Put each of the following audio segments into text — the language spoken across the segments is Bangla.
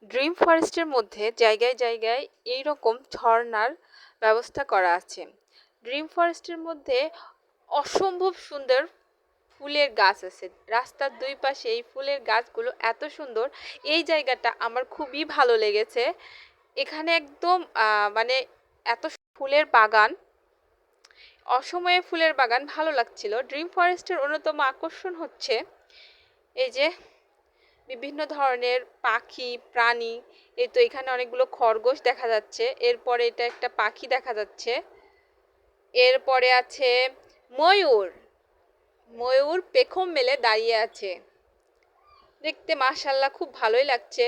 ড্রিম ফরেস্টের মধ্যে জায়গায় জায়গায় এই রকম ঝর্ণার ব্যবস্থা করা আছে। ড্রিম ফরেস্টের মধ্যে অসম্ভব সুন্দর ফুলের গাছ আছে। রাস্তার দুই পাশে এই ফুলের গাছগুলো এত সুন্দর। এই জায়গাটা আমার খুবই ভালো লেগেছে। এখানে একদম মানে এত ফুলের বাগান, অসময়ে ফুলের বাগান, ভালো লাগছিল। ড্রিম ফরেস্টের অন্যতম আকর্ষণ হচ্ছে এই যে বিভিন্ন ধরনের পাখি প্রাণী। এই তো এখানে অনেকগুলো খরগোশ দেখা যাচ্ছে, এরপরে এটা একটা পাখি দেখা যাচ্ছে, এরপরে আছে ময়ূর। ময়ূর পেখম মেলে দাঁড়িয়ে আছে, দেখতে মাশাআল্লাহ খুব ভালোই লাগছে।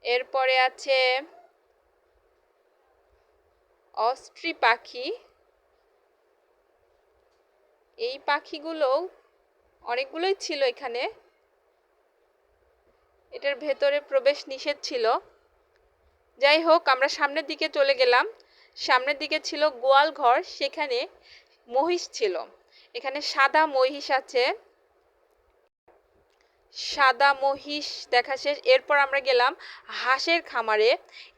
এরপরে আছে অস্ট্রি পাখি। এই পাখিগুলো অনেকগুলোই ছিল এখানে। এটার ভেতরে প্রবেশ নিষেধ ছিল। যাই হোক, আমরা সামনের দিকে চলে গেলাম। সামনের দিকে ছিল গোয়াল ঘর, সেখানে মহিষ ছিল। এখানে সাদা মহিষ আছে, সাদা মহিষ দেখা শেষ। এরপর আমরা গেলাম হাঁসের খামারে।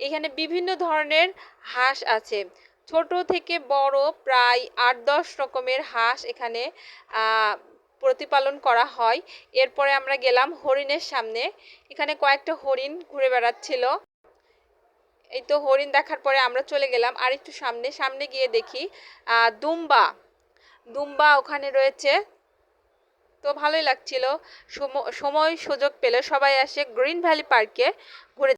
এখানে বিভিন্ন ধরনের হাঁস আছে, ছোট থেকে বড় প্রায় ৮-১০ রকমের হাঁস এখানে প্রতিপালন করা হয়। এরপরে আমরা গেলাম হরিণের সামনে। এখানে কয়েকটা হরিণ ঘুরে বেড়াচ্ছিল। এই তো হরিণ দেখার পরে আমরা চলে গেলাম আর একটু সামনে। সামনে গিয়ে দেখি দুম্বা। দুম্বা ওখানে রয়েছে, তো ভালোই লাগছিল। সময় সুযোগ পেলে সবাই আসে গ্রিন ভ্যালি পার্কে ঘুরে।